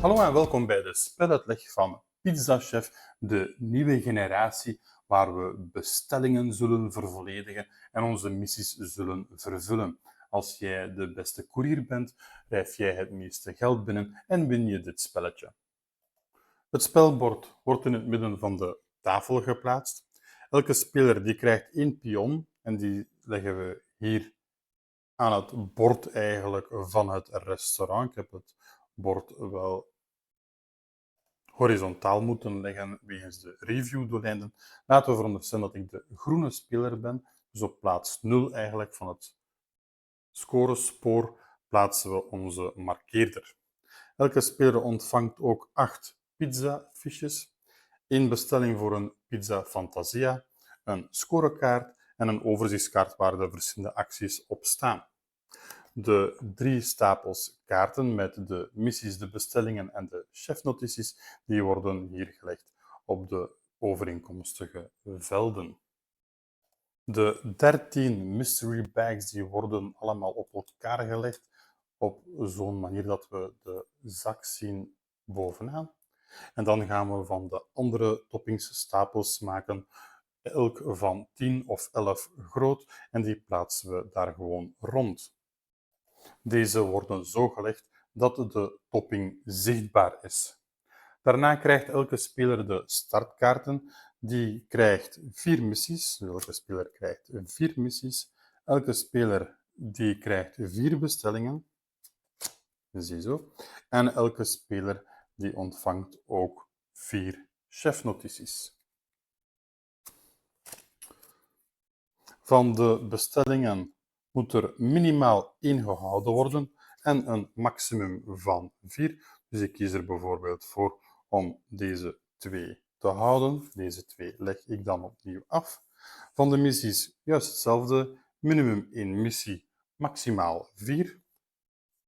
Hallo en welkom bij de speluitleg van Pizza Chef, de nieuwe generatie waar we bestellingen zullen vervolledigen en onze missies zullen vervullen. Als jij de beste koerier bent, rijf jij het meeste geld binnen en win je dit spelletje. Het spelbord wordt in het midden van de tafel geplaatst. Elke speler die krijgt 1 pion en die leggen we hier aan het bord eigenlijk van het restaurant. Ik heb het bord wel horizontaal moeten leggen wegens de reviewdoeleinden. Laten we veronderstellen dat ik de groene speler ben. Dus op plaats 0 eigenlijk van het scorespoor plaatsen we onze markeerder. Elke speler ontvangt ook 8 pizzafiches, 1 bestelling voor een pizza Fantasia, een scorekaart en een overzichtskaart waar de verschillende acties op staan. De 3 stapels kaarten met de missies, de bestellingen en de chefnotities, die worden hier gelegd op de overeenkomstige velden. De 13 mystery bags die worden allemaal op elkaar gelegd op zo'n manier dat we de zak zien bovenaan. En dan gaan we van de andere toppingsstapels maken, elk van 10 of 11 groot, en die plaatsen we daar gewoon rond. Deze worden zo gelegd dat de topping zichtbaar is. Daarna krijgt elke speler de startkaarten. Die krijgt 4 missies. Elke speler krijgt 4 missies. Elke speler die krijgt 4 bestellingen. Ziezo. En elke speler die ontvangt ook 4 chefnotities. Van de bestellingen moet er minimaal 1 gehouden worden en een maximum van 4. Dus ik kies er bijvoorbeeld voor om deze 2 te houden. Deze 2 leg ik dan opnieuw af. Van de missies juist hetzelfde. Minimum 1 missie, maximaal 4.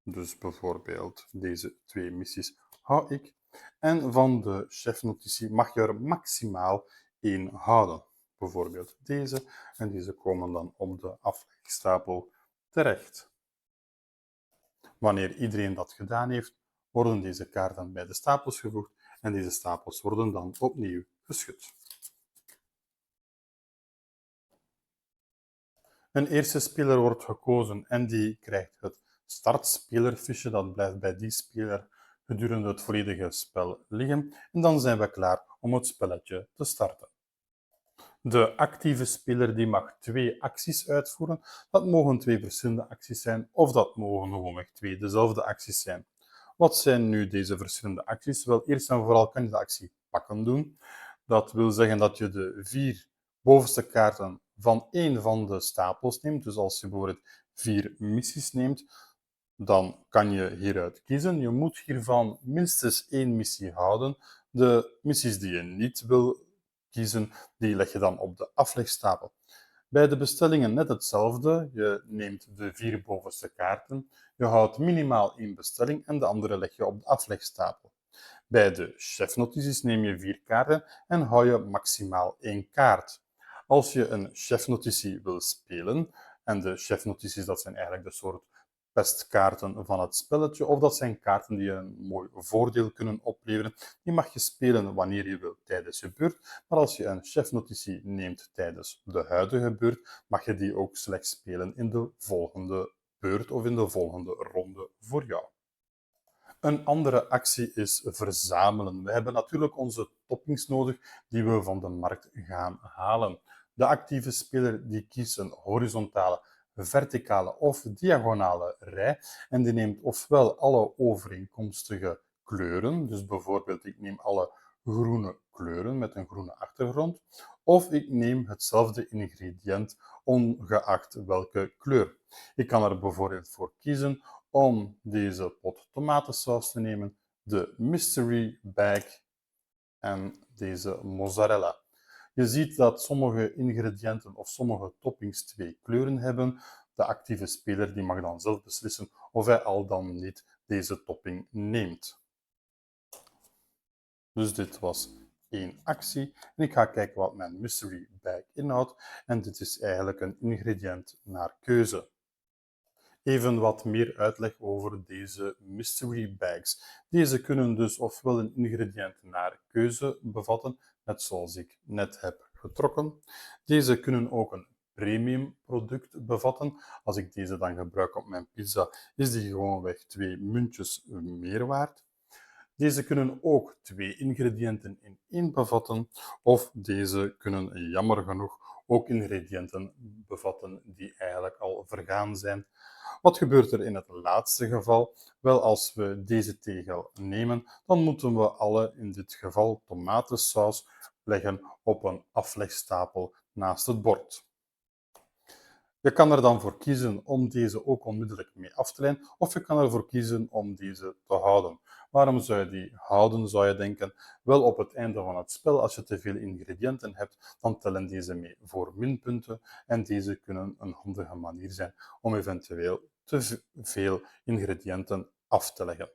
Dus bijvoorbeeld deze 2 missies hou ik. En van de chefnotitie mag je er maximaal 1 houden. Bijvoorbeeld deze. En deze komen dan op de aflegstapel terecht. Wanneer iedereen dat gedaan heeft, worden deze kaarten bij de stapels gevoegd en deze stapels worden dan opnieuw geschud. Een eerste speler wordt gekozen en die krijgt het startspelerfiche. Dat blijft bij die speler gedurende het volledige spel liggen. En dan zijn we klaar om het spelletje te starten. De actieve speler die mag 2 acties uitvoeren. Dat mogen 2 verschillende acties zijn of dat mogen gewoonweg 2 dezelfde acties zijn. Wat zijn nu deze verschillende acties? Wel, eerst en vooral kan je de actie pakken doen. Dat wil zeggen dat je de 4 bovenste kaarten van 1 van de stapels neemt. Dus als je bijvoorbeeld 4 missies neemt, dan kan je hieruit kiezen. Je moet hiervan minstens 1 missie houden. De missies die je niet wil kiezen, die leg je dan op de aflegstapel. Bij de bestellingen net hetzelfde. Je neemt de 4 bovenste kaarten, je houdt minimaal 1 bestelling en de andere leg je op de aflegstapel. Bij de chefnotities neem je 4 kaarten en hou je maximaal 1 kaart. Als je een chefnotitie wil spelen, en de chefnotities dat zijn eigenlijk de soort pestkaarten van het spelletje, of dat zijn kaarten die een mooi voordeel kunnen opleveren, die mag je spelen wanneer je wilt tijdens je beurt. Maar als je een chefnotitie neemt tijdens de huidige beurt, mag je die ook slechts spelen in de volgende beurt of in de volgende ronde voor jou. Een andere actie is verzamelen. We hebben natuurlijk onze toppings nodig die we van de markt gaan halen. De actieve speler die kiest een horizontale, verticale of diagonale rij en die neemt ofwel alle overeenkomstige kleuren, dus bijvoorbeeld ik neem alle groene kleuren met een groene achtergrond, of ik neem hetzelfde ingrediënt ongeacht welke kleur. Ik kan er bijvoorbeeld voor kiezen om deze pot tomatensaus te nemen, de mystery bag en deze mozzarella. Je ziet dat sommige ingrediënten of sommige toppings 2 kleuren hebben. De actieve speler die mag dan zelf beslissen of hij al dan niet deze topping neemt. Dus dit was 1 actie. En ik ga kijken wat mijn mystery bag inhoudt. En dit is eigenlijk een ingrediënt naar keuze. Even wat meer uitleg over deze mystery bags. Deze kunnen dus ofwel een ingrediënt naar keuze bevatten, net zoals ik net heb getrokken. Deze kunnen ook een premium product bevatten. Als ik deze dan gebruik op mijn pizza, is die gewoonweg 2 muntjes meer waard. Deze kunnen ook 2 ingrediënten in één bevatten, of deze kunnen jammer genoeg ook ingrediënten bevatten die eigenlijk al vergaan zijn. Wat gebeurt er in het laatste geval? Wel, als we deze tegel nemen, dan moeten we alle, in dit geval tomatensaus, leggen op een aflegstapel naast het bord. Je kan er dan voor kiezen om deze ook onmiddellijk mee af te leiden, of je kan ervoor kiezen om deze te houden. Waarom zou je die houden, zou je denken? Wel, op het einde van het spel, als je te veel ingrediënten hebt, dan tellen deze mee voor minpunten en deze kunnen een handige manier zijn om eventueel te veel ingrediënten af te leggen.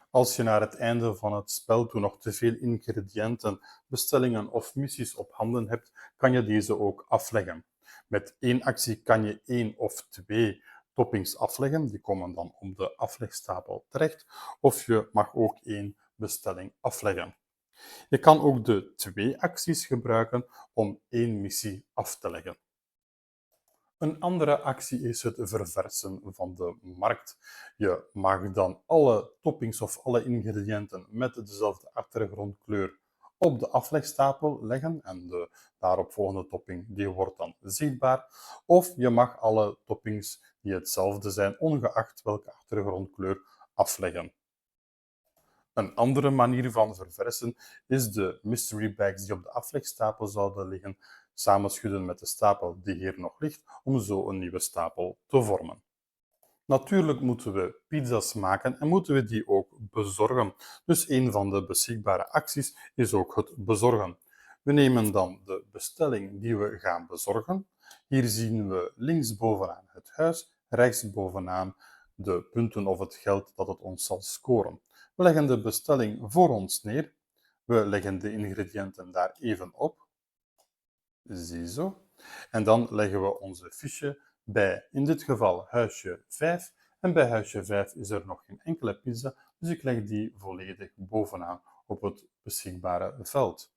Als je naar het einde van het spel toe nog te veel ingrediënten, bestellingen of missies op handen hebt, kan je deze ook afleggen. Met één actie kan je 1 of 2 toppings afleggen, die komen dan op de aflegstapel terecht, of je mag ook 1 bestelling afleggen. Je kan ook de 2 acties gebruiken om 1 missie af te leggen. Een andere actie is het verversen van de markt. Je mag dan alle toppings of alle ingrediënten met dezelfde achtergrondkleur op de aflegstapel leggen en de daaropvolgende topping die wordt dan zichtbaar. Of je mag alle toppings die hetzelfde zijn, ongeacht welke achtergrondkleur, afleggen. Een andere manier van verversen is de mystery bags die op de aflegstapel zouden liggen, samenschudden met de stapel die hier nog ligt, om zo een nieuwe stapel te vormen. Natuurlijk moeten we pizza's maken en moeten we die ook bezorgen. Dus een van de beschikbare acties is ook het bezorgen. We nemen dan de bestelling die we gaan bezorgen. Hier zien we linksbovenaan het huis, rechtsbovenaan de punten of het geld dat het ons zal scoren. We leggen de bestelling voor ons neer. We leggen de ingrediënten daar even op. Ziezo. En dan leggen we onze fiche bij, in dit geval huisje 5. En bij huisje 5 is er nog geen enkele pizza, dus ik leg die volledig bovenaan op het beschikbare veld.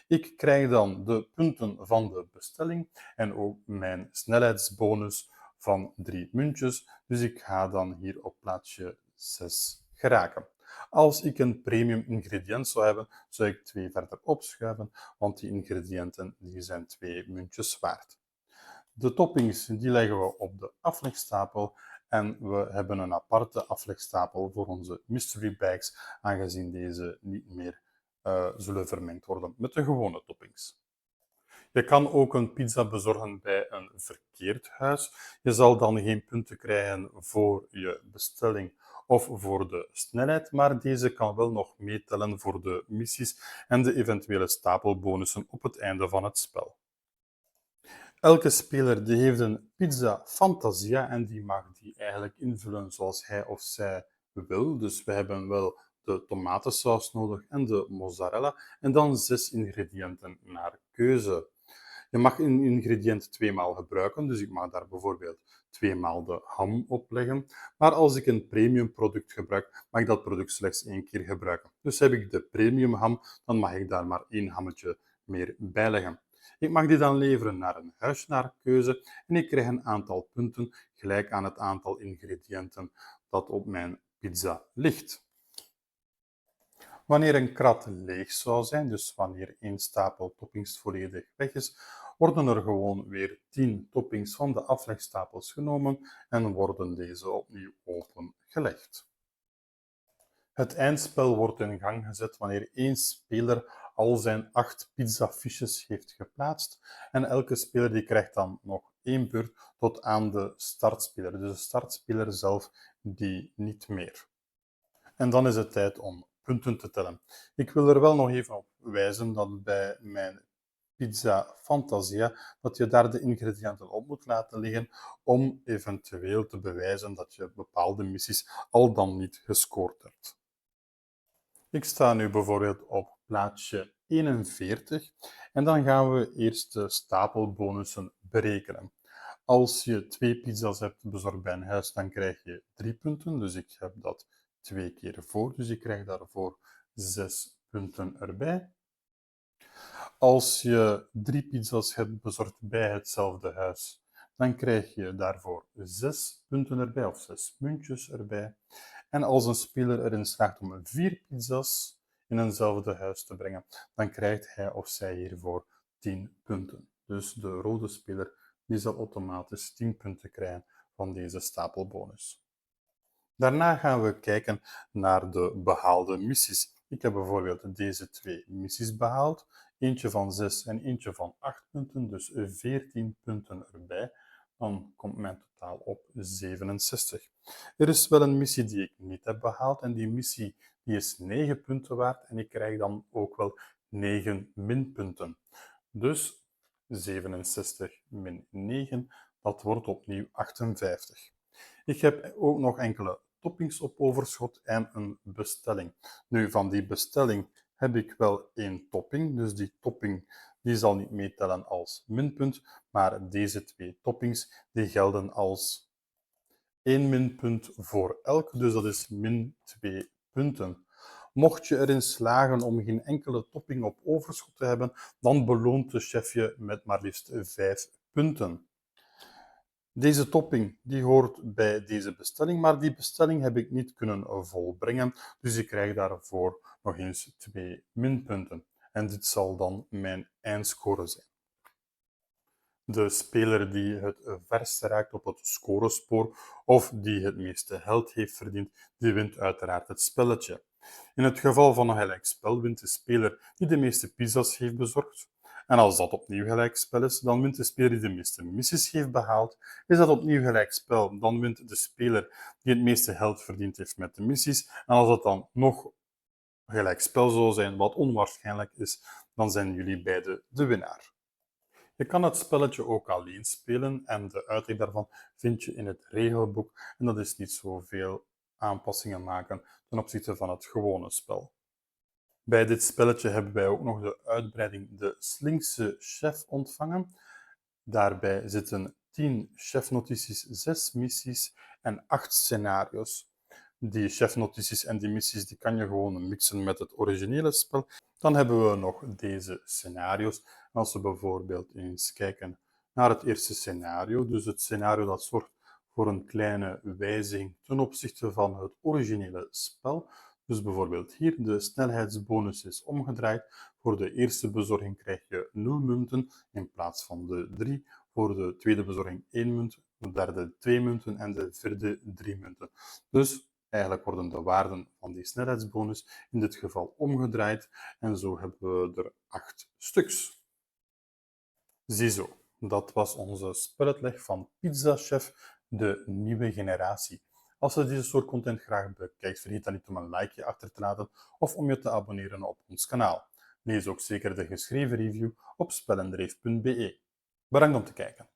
Ik krijg dan de punten van de bestelling en ook mijn snelheidsbonus van 3 muntjes, dus ik ga dan hier op plaatsje 6 geraken. Als ik een premium ingrediënt zou hebben, zou ik 2 verder opschuiven, want die ingrediënten die zijn 2 muntjes waard. De toppings die leggen we op de aflegstapel en we hebben een aparte aflegstapel voor onze mystery bags, aangezien deze niet meer zullen vermengd worden met de gewone toppings. Je kan ook een pizza bezorgen bij een verkeerd huis. Je zal dan geen punten krijgen voor je bestelling of voor de snelheid, maar deze kan wel nog meetellen voor de missies en de eventuele stapelbonussen op het einde van het spel. Elke speler die heeft een pizza Fantasia en die mag die eigenlijk invullen zoals hij of zij wil. Dus we hebben wel de tomatensaus nodig en de mozzarella en dan 6 ingrediënten naar keuze. Je mag een ingrediënt 2 maal gebruiken, dus ik mag daar bijvoorbeeld 2 maal de ham op leggen. Maar als ik een premium product gebruik, mag ik dat product slechts 1 keer gebruiken. Dus heb ik de premium ham, dan mag ik daar maar 1 hammetje meer bij leggen. Ik mag die dan leveren naar een huis naar keuze en ik krijg een aantal punten gelijk aan het aantal ingrediënten dat op mijn pizza ligt. Wanneer een krat leeg zou zijn, dus wanneer 1 stapel toppings volledig weg is, worden er gewoon weer 10 toppings van de aflegstapels genomen en worden deze opnieuw opengelegd. Het eindspel wordt in gang gezet wanneer 1 speler al zijn 8 pizzafiches heeft geplaatst en elke speler die krijgt dan nog 1 beurt tot aan de startspeler. Dus de startspeler zelf die niet meer. En dan is het tijd om punten te tellen. Ik wil er wel nog even op wijzen dat bij mijn pizza Fantasia, dat je daar de ingrediënten op moet laten liggen om eventueel te bewijzen dat je bepaalde missies al dan niet gescoord hebt. Ik sta nu bijvoorbeeld op plaatsje 41 en dan gaan we eerst de stapelbonussen berekenen. Als je 2 pizza's hebt bezorgd bij een huis, dan krijg je 3 punten. Dus ik heb dat 2 keer voor. Dus ik krijg daarvoor 6 punten erbij. Als je 3 pizza's hebt bezorgd bij hetzelfde huis, dan krijg je daarvoor 6 punten erbij, of 6 muntjes erbij. En als een speler erin slaagt om 4 pizza's in eenzelfde huis te brengen, dan krijgt hij of zij hiervoor 10 punten. Dus de rode speler die zal automatisch 10 punten krijgen van deze stapelbonus. Daarna gaan we kijken naar de behaalde missies. Ik heb bijvoorbeeld deze 2 missies behaald. Eentje van 6 en eentje van 8 punten, dus 14 punten erbij. Dan komt mijn totaal op 67. Er is wel een missie die ik niet heb behaald en die missie die is 9 punten waard en ik krijg dan ook wel 9 minpunten. Dus 67 min 9, dat wordt opnieuw 58. Ik heb ook nog enkele toppings op overschot en een bestelling. Nu, van die bestelling heb ik wel 1 topping, dus die topping die zal niet meetellen als minpunt, maar deze 2 toppings die gelden als 1 minpunt voor elk, dus dat is min 2 punten. Mocht je erin slagen om geen enkele topping op overschot te hebben, dan beloont de chef je met maar liefst 5 punten. Deze topping die hoort bij deze bestelling, maar die bestelling heb ik niet kunnen volbrengen, dus ik krijg daarvoor nog eens 2 minpunten. En dit zal dan mijn eindscore zijn. De speler die het verste raakt op het scorespoor of die het meeste geld heeft verdiend, die wint uiteraard het spelletje. In het geval van een gelijkspel wint de speler die de meeste pizza's heeft bezorgd. En als dat opnieuw gelijkspel is, dan wint de speler die de meeste missies heeft behaald. Is dat opnieuw gelijkspel, dan wint de speler die het meeste geld verdiend heeft met de missies. En als dat dan nog gelijkspel zou zijn, wat onwaarschijnlijk is, dan zijn jullie beiden de winnaar. Je kan het spelletje ook alleen spelen en de uitleg daarvan vind je in het regelboek en dat is niet zoveel aanpassingen maken ten opzichte van het gewone spel. Bij dit spelletje hebben wij ook nog de uitbreiding De Slinkse Chef ontvangen. Daarbij zitten 10 chefnotities, 6 missies en 8 scenario's. Die chefnotities en die missies die kan je gewoon mixen met het originele spel. Dan hebben we nog deze scenario's. Als we bijvoorbeeld eens kijken naar het eerste scenario, dus het scenario dat zorgt voor een kleine wijziging ten opzichte van het originele spel. Dus bijvoorbeeld hier, de snelheidsbonus is omgedraaid. Voor de eerste bezorging krijg je 0 munten in plaats van de 3. Voor de tweede bezorging 1 munt, de derde 2 munten en de vierde 3 munten. Dus eigenlijk worden de waarden van die snelheidsbonus in dit geval omgedraaid en zo hebben we er 8 stuks. Ziezo, dat was onze speluitleg van Pizza Chef, de nieuwe generatie. Als je deze soort content graag bekijkt, vergeet dan niet om een likeje achter te laten of om je te abonneren op ons kanaal. Lees ook zeker de geschreven review op spellendreef.be. Bedankt om te kijken.